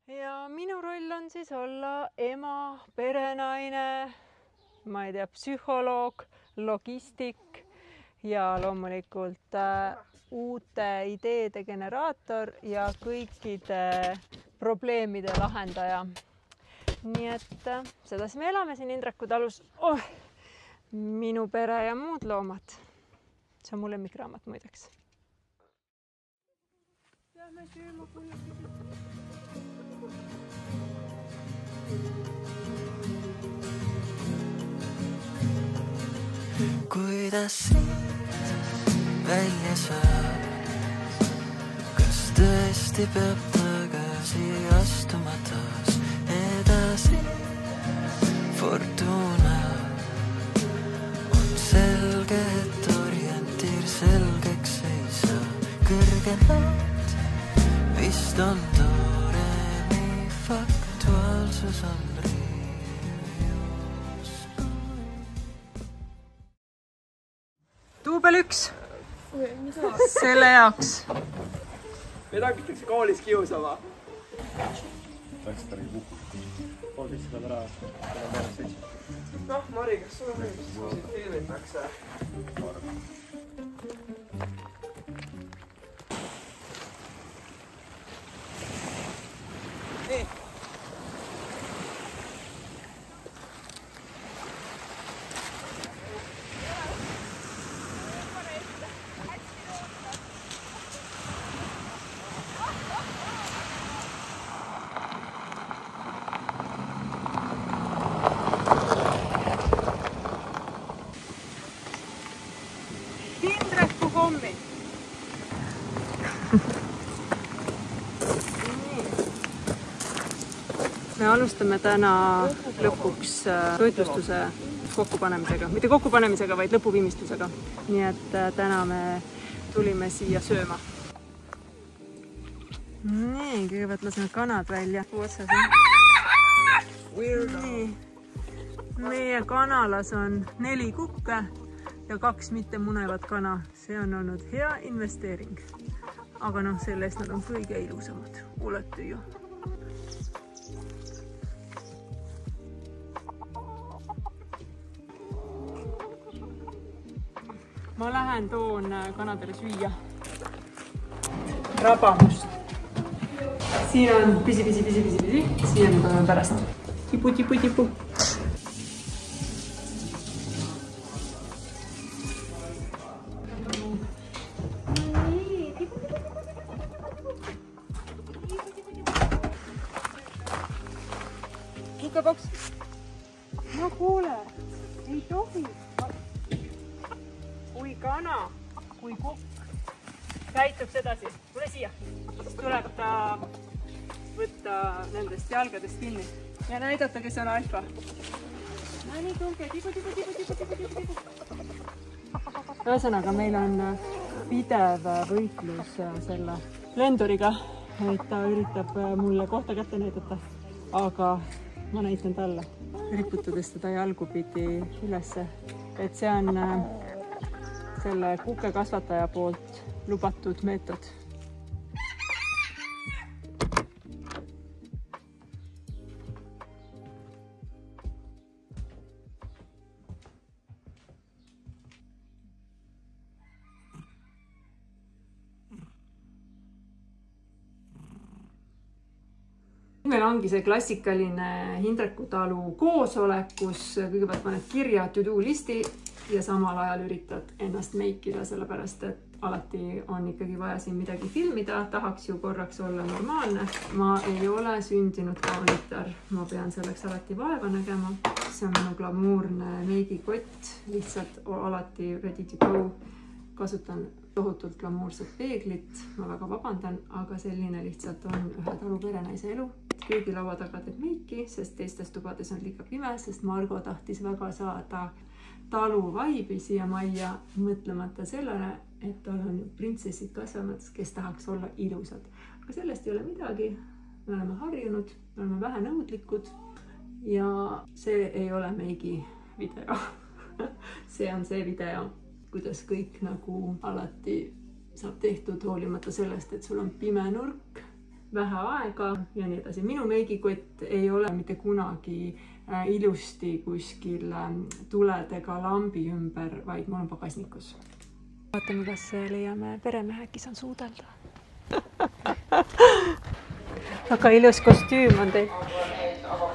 ja minu roll on siis olla ema, perenaine, ma ei tea, psühholoog, logistik ja loomulikult uute ideede generaator ja kõikide probleemide lahendaja. Nii et sedasi me elame siin Indreku talus. Minu pere ja muud loomad. See on mu lemmikraamat muideks. Lähme sööma kuidas siit välja saab, kas tõesti peab tagasi astuma taas edasi? Fortuna on selge, et orientiir selgeks ei saa. Kõrgemalt vist on tooremi, faktuaalsus on Duubel 1. Selle jaoks. Meid hakitakse koolis kiusama. Läksid ära kukkuda. 13 ära. Noh, Mari, kas sul on mingisugused filmitakse? Nii. Indreku kommid. Me alustame täna lõpuks toitlustuse kokkupanemisega. Mitte kokkupanemisega, vaid lõpuviimistlusega. Nii et täna me tulime siia sööma. Nii, kõigepealt laseme kanad välja. Nii. Meie kanalas on 4 kukke ja 2 mitte munevat kana. See on olnud hea investeering. Aga noh, sellest nad on kõige ilusamad. Olete ju. Ma lähen toon kanadele süüa rabamust. Siin on pisi. Siia me tuleme pärast. Tipu. Kukkaboks. No kuule, ei tohi. Kui kana, kui kukk käitub sedasi, tule siia. Siis tuleb ta võtta nendest jalgadest kinni ja näidata, kes on alfa. No nii, tulge, tipu. Ühesõnaga, meil on pidev võitlus selle lenduriga, et ta üritab mulle kohta kätte näidata, aga ma näitan talle, riputades teda jalgupidi ülesse, et see on selle kukekasvataja poolt lubatud meetod. Meil ongi see klassikaline Indreku talu koosolek, kus kõigepealt paned kirja to-do listi ja samal ajal üritad ennast meikida, sellepärast et alati on ikkagi vaja siin midagi filmida, tahaks ju korraks olla normaalne. Ma ei ole sündinud kaunitar, ma pean selleks alati vaeva nägema. See on minu glamuurne meigikott, lihtsalt alati ready to go. Kasutan tohutult glamuurset peeglit, ma väga vabandan, aga selline lihtsalt on ühe talu perenaise elu. Köögilaua taga teeb meiki, sest teistes tubades on liiga pime, sest Margo tahtis väga saada talu vaibi siia majja, mõtlemata sellele, et tal on printsessid kasvamas, kes tahaks olla ilusad. Aga sellest ei ole midagi, me oleme harjunud, me oleme vähe nõudlikud ja see ei ole meigi video. See on see video, kuidas kõik nagu alati saab tehtud hoolimata sellest, et sul on pime nurk vähe aega ja nii edasi. Minu meigikott ei ole mitte kunagi ilusti kuskil tuledega lambi ümber, vaid mul on pagasnikus. Vaatame, kas leiame peremehe, kes on suudelda. Väga ilus kostüüm on teil.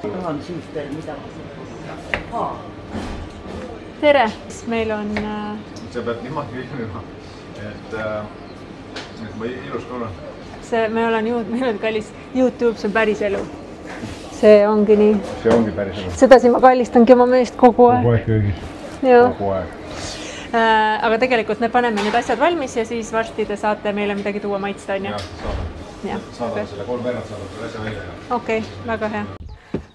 Tahan siit veel midagi. Tere! Meil on... Sa pead niimoodi küsima, et ma ilus ka olen. Meil on kallis YouTube, see on päris elu. See ongi nii. See ongi päris elu. Sedasi ma kallistangi oma meest kogu aeg. Kogu aeg köögis. Kogu aeg. Aga tegelikult me paneme need asjad valmis ja siis varsti te saate meile midagi tuua maitsta, on ju? Jah, saadame selle 3 veerad, saadame selle asja välja. Okei, väga hea.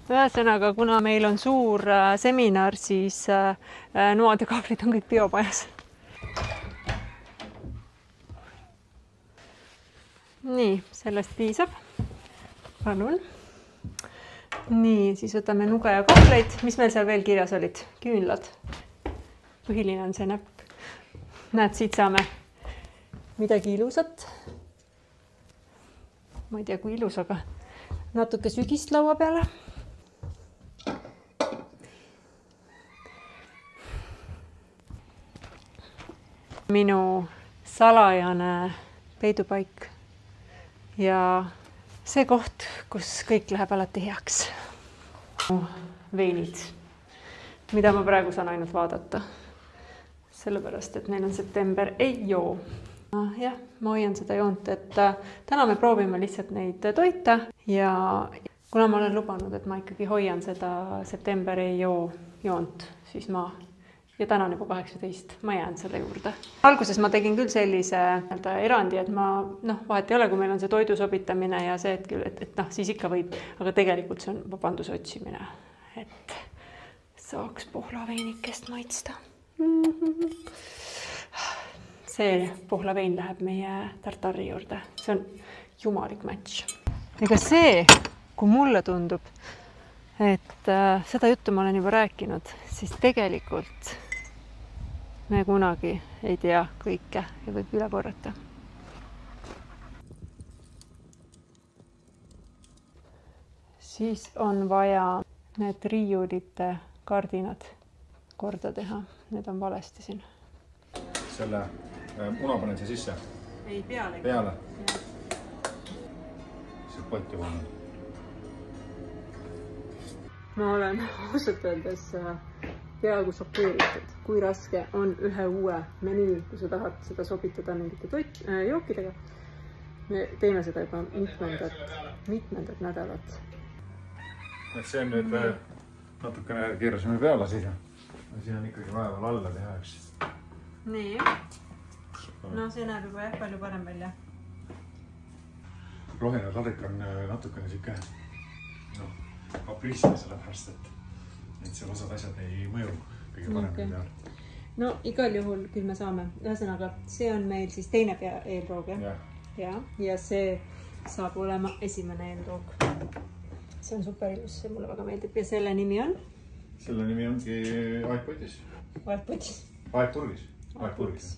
Ühesõnaga, kuna meil on suur seminar, siis noad ja kahvlid on kõik biomajas. Nii, sellest piisab. Palun. Nii, siis võtame nuge ja kahvleid. Mis meil seal veel kirjas olid? Küünlad. Põhiline on see näpp. Näed, siit saame midagi ilusat. Ma ei tea, kui ilus, aga natuke sügist laua peale. Minu salajane peidupaik ja see koht, kus kõik läheb alati heaks. Veinid, mida ma praegu saan ainult vaadata. Sellepärast, et neil on september, ei joo. Jah, ma hoian seda joont, et täna me proovime lihtsalt neid toita ja kuna ma olen lubanud, et ma ikkagi hoian seda september ei joo joont, siis ja täna on juba 18, ma jään selle juurde. Alguses ma tegin küll sellise erandi, et ma, vahet ei ole, kui meil on see toidu sobitamine ja see, et siis ikka võib, aga tegelikult see on vabanduse otsimine, et saaks pohlaveinikest maitsta. See pohlavein läheb meie tartari juurde, see on jumalik match. Ega see, kui mulle tundub, et seda juttu ma olen juba rääkinud, siis tegelikult me kunagi ei tea kõike ja võib üle korrata. Siis on vaja need riiulite kardinad korda teha. Need on valesti siin. Selle muna panen see sisse? Ei, peale. Peale? See potti vanem. Ma olen ausalt öeldes peaaegu šokeeritud, kui raske on ühe uue menüü, kui sa tahad seda sobitada mingite jookidega. Me teeme seda juba mitmendat nädalat. Et see on nüüd natukene keerasime peale siia. Siin on ikkagi vaja veel alla teha, eks. Nii. No see näeb juba palju parem välja. Roheline talik on natukene siuke kapriisne sellepärast, et see osad asjad ei mõju kõige paremini peale. No igal juhul küll me saame. Ühesõnaga, see on meil siis teine eelroog, jah? Ja see saab olema esimene eelroog. See on super ilus, see mulle väga meeldib. Ja selle nimi on? Selle nimi ongi aetpotis. Aetpotis? Aetpurgis. Aetpurgis.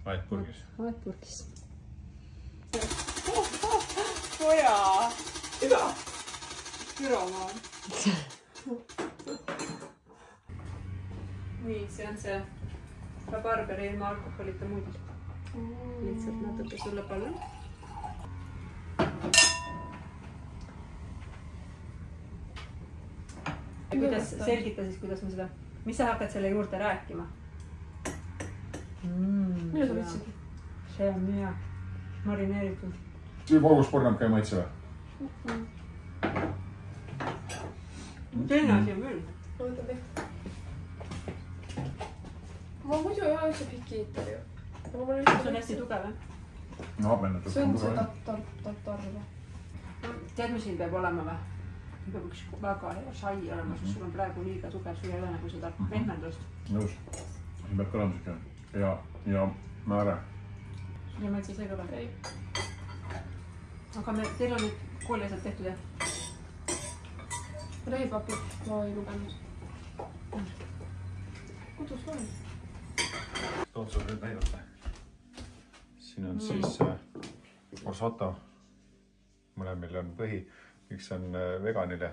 Aetpurgis. Aetpurgis. Poja! Hüva! Küromaa. Nii, see on see rabarberi ilma alkoholita muudis. Lihtsalt natuke sulle palun. Selgita siis, kuidas me seda... Mis sa hakkad selle juurde rääkima? Mida sa võtsid? See on hea. Marineeritud. Juba uus pornab käi maitse või? Teine asi on küll. Võtab ehk. Ma muidu ei ole üldse pikiitar ju. See on hästi tugev, jah? No abendatud. See on see tartar või? Tead, mis siin peab olema või? Peab üks väga hea šai olema, sest sul on praegu liiga tugev, sul ei ole nagu seda pehmendust. Nõus. Siin peab kõlema siuke ja määre. Ja ma ütlen see ka või? Ei. Aga teil on nüüd kooli asjad tehtud, jah? Reipapid ma ei lugenud. Kodus loen. Tood sulle nüüd näidata. Siin on siis Orsato mõlemil on põhi. Üks on veganile.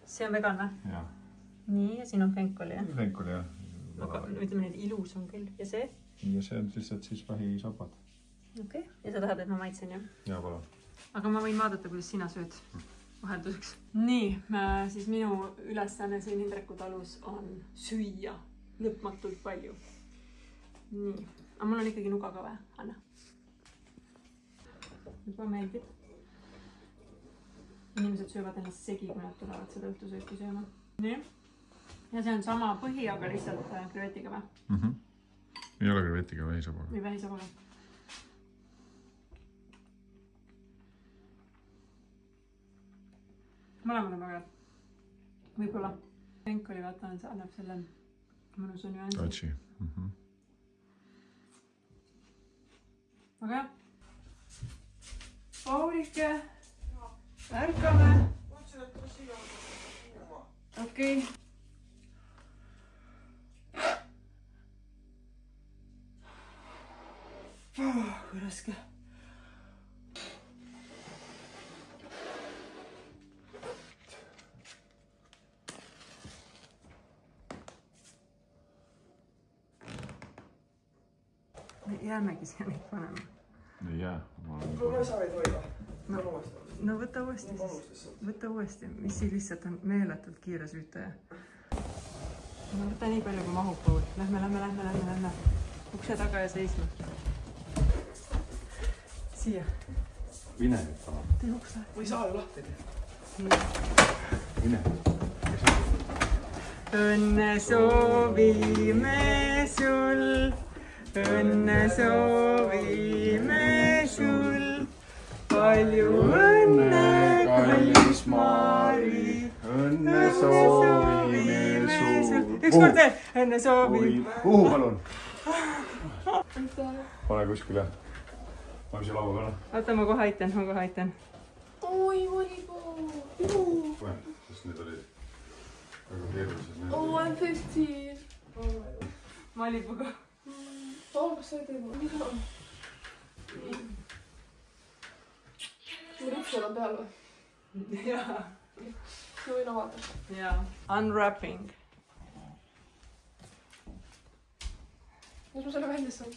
See on vegan või? Jah. Nii, ja siin on fenkoli, jah? Fenkoli, jah. Aga ütleme need ilus on küll. Ja see? Ja see on lihtsalt siis vähisabad. Okei. Ja sa tahad, et ma maitsen, jah? Jaa, palun. Aga ma võin vaadata, kuidas sina sööd vahelduseks. Nii, siis minu ülesanne siin Hindreku talus on süüa lõpmatult palju. Nii. Aga mul on ikkagi nuga ka või, Anna? Juba meeldib. Inimesed söövad ennast segi, kui nad tulevad seda õhtusööki sööma. Nii. Ja see on sama põhi, aga lihtsalt krevetiga või? Ei ole krevetiga, vähisabaga. Või vähisabaga. Mõlemad on väga. Võib-olla. Fenkoli vaata, see annab selle mõnusa nüansi. Tatsi. Aga jah. Paulike. Ärkame. Okei. Kui raske. Jäämegi siia neid panema. Ei jää. Ma ei saa ei toiva. No võta uuesti siis. Võta uuesti, mis siis lihtsalt on meeletult kiire süütaja. No võta nii palju kui mahub pool. Lähme. Ukse taga ja seisma. Siia. Vine nüüd sama. Tee uks lahti. Ma ei saa ju lahti teha. Vine. Õnne soovime sul. Õnne soovime sul. Palju õnne, kallis Mari. Õnne soovime sul. Üks kord veel. Õnne soovime. Palun. Pane kuskil jah. Ma mis laua peale. Oota, ma kohe aitan. Oi, volipuu. Sest need olid väga keerulised. Oh, I'm 15. Malibuga. Oh, kas sa ei tee mulle? Mul üksel on peal või? Jaa. Ma võin avada. Jaa. Unwrapping. Kas ma selle välja saan?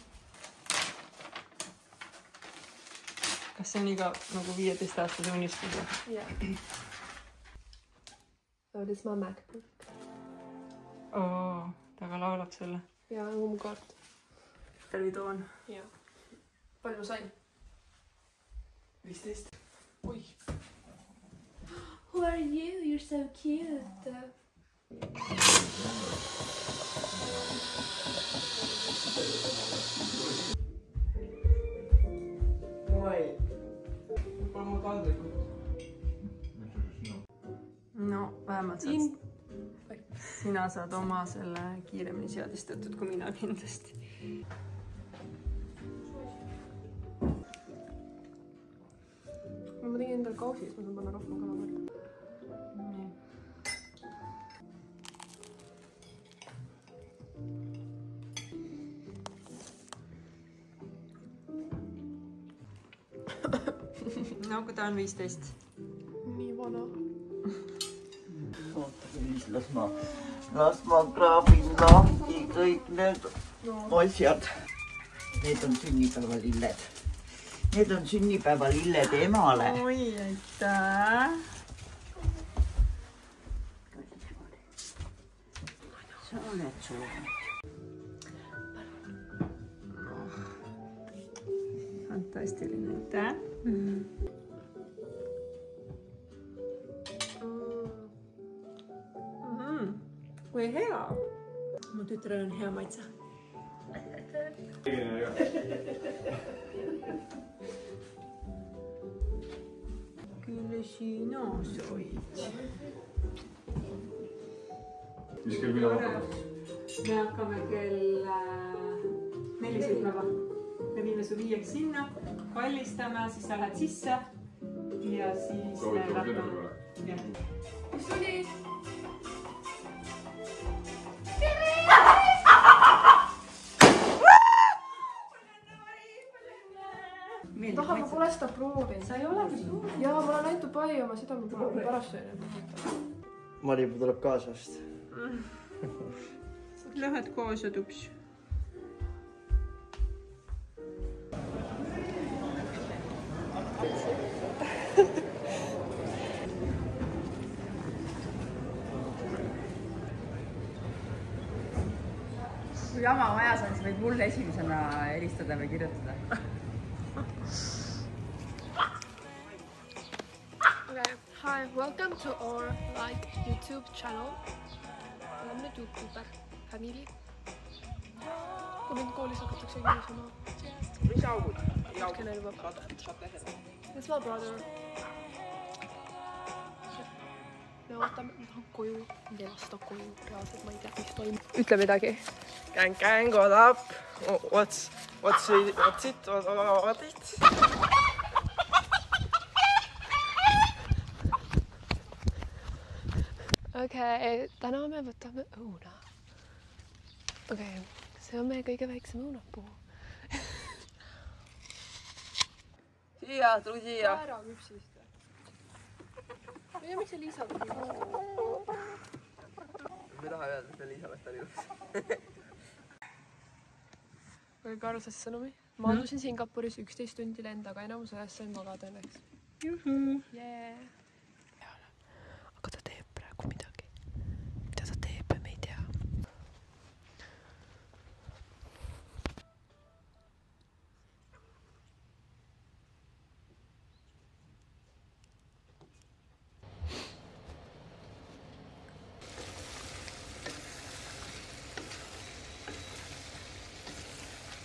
Kas see on iga nagu 15-aastase unistus? Jah. Oh, this is my MacBook. Ta ka laulab selle. Ja, mu kaart. Tervitoon. Jah. Palju ma sain? 15. Oi. Who are you? You're so cute. No, vähemalt sina saad oma selle kiiremini seadistatud kui mina kindlasti. Ma tegin endal kausi, siis ma saan panna rohkem kalamärda. Nii. No, kui ta on 15. Nii vana. Ootake siis, las ma kraabin lahti kõik need asjad. Need on sünnipäevalilled. Need on sünnipäevalilled emale. Oi, aitäh. Sa oled soovinud. Fantastiline, aitäh. Kui hea. Mu tütrel on hea maitse. Küll sina soid. Mis kell mina hakkame? Me hakkame kell 4 sõitma. Me viime su 5 sinna, kallistame, siis sa lähed sisse ja siis me hakkame. Mis tuli? Tahab ma pole seda proovin. sa ei olegi proovinud. Jaa, ma olen ainult pai oma südameproovin pärast söön. Maripuu tuleb kaasa vast. Lähed kaasa tups. Kui jama majas on, siis võid mulle esimesena helistada või kirjutada. Okay, hi, welcome to our YouTube channel. Oleme nüüd YouTuber Camili. Kui mind koolis hakatakse kiusama. Mis augud? Kennel juba. It's my brother. Me ootame, ma tahan koju, ma ei lasta koju, reaalselt ma ei tea, mis toimub. Ütle midagi. Gang, what up? What's it? Okei, täna me võtame õuna. Okei, see on meie kõige väiksem õunapuu. Siia, tuli siia. Ära küpsist. Ja miks see Liisa tuli? Ma ei taha öelda, et Elisabeth oli ilus. Või Karlsas sõnumi. Ma adusin Singapuris 11 tundi lend, aga enamus ajast sain magada õnneks. Juhu! Yeah! Aga ta teeb praegu midagi. Mida ta teeb, me ei tea.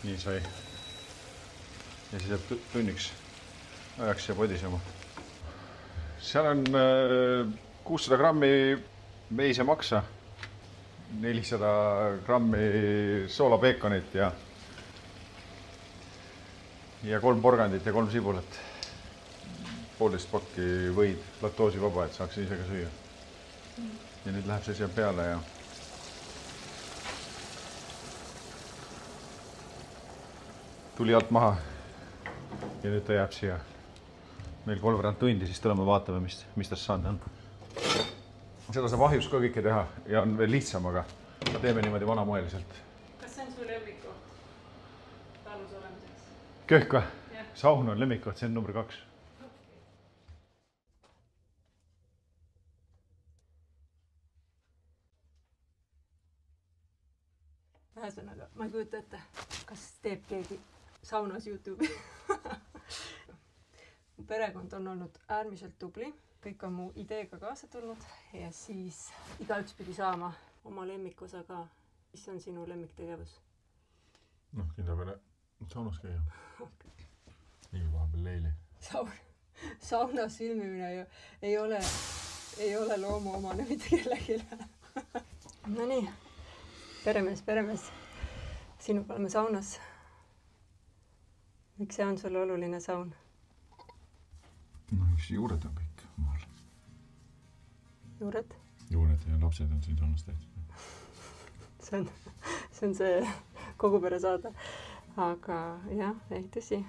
Nii sai. Ja siis jääb tunniks ajaks ja podisema. Seal on 600 grammi veisemaksa, 400 grammi soolapeekonit ja 3 porgandit ja 3 sibulat. 1,5 pakki võid, laktoosivaba, et saaks ise ka süüa. Ja nüüd läheb see siia peale ja tuli alt maha ja nüüd ta jääb siia meil 3 tundi, siis tuleme vaatame, mis tast saanud on. Seda saab ahjus ka kõike teha ja on veel lihtsam, aga teeme niimoodi vanamoeliselt. Kas see on su lemmikoht talus olemiseks? Köhk või? Saun on lemmikoht, see on number 2. Ühesõnaga, ma ei kujuta ette, kas teeb keegi saunas YouTube'i. Mu perekond on olnud äärmiselt tubli, kõik on mu ideega kaasa tulnud ja siis igaüks pidi saama oma lemmikosa ka. Mis on sinu lemmiktegevus? Noh, kinda peale saunas käia. Nii vahepeal leili. Saunas filmimine ju ei ole loomuomane mitte kellegile. No nii, peremees. Sinuga oleme saunas. Miks see on sulle oluline saun? No, üks juured on kõik maal. Juured? Juured ja lapsed on siin saunas tehtud. See on see kogu pere saada. Aga jah, ei tõsi.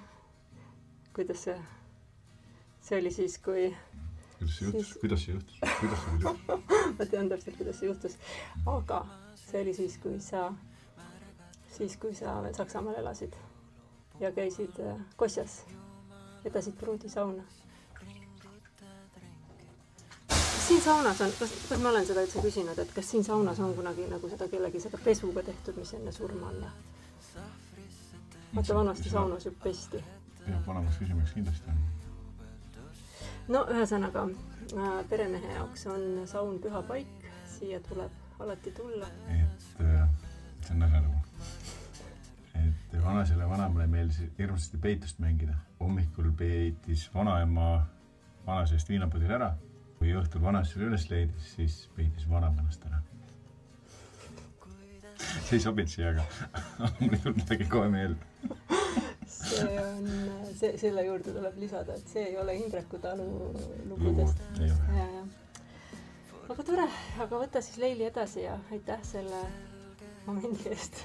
Kuidas see oli siis, kui... Kuidas see juhtus? Ma tean täpselt, kuidas see juhtus. Aga see oli siis, kui sa veel Saksamaal elasid ja käisid Kosjas, vedasid pruudi sauna. Kas siin saunas on, kas ma olen seda üldse küsinud, et kas siin saunas on kunagi nagu kellegi seda pesuga tehtud, mis enne surma on? Vaata, vanasti saunas ju pesti. Ja panemas küsimaks kindlasti on. No ühesõnaga, peremehe jaoks on saun püha paik, siia tuleb alati tulla. See on nähe lugu. Et vanasele vanemale meeldis hirmsasti peitust mängida. Hommikul peitis vanaema vanaisest viinapõdil ära. Kui õhtul vanaisele üles leidis, siis peitis vanaema ennast ära. See ei sobinud siia, aga mul ei tulnud midagi kohe meelde. Selle juurde tuleb lisada, et see ei ole Hindreku talu lugudest. Ei ole. Aga tore, aga võta siis Leili edasi ja aitäh selle momendi eest.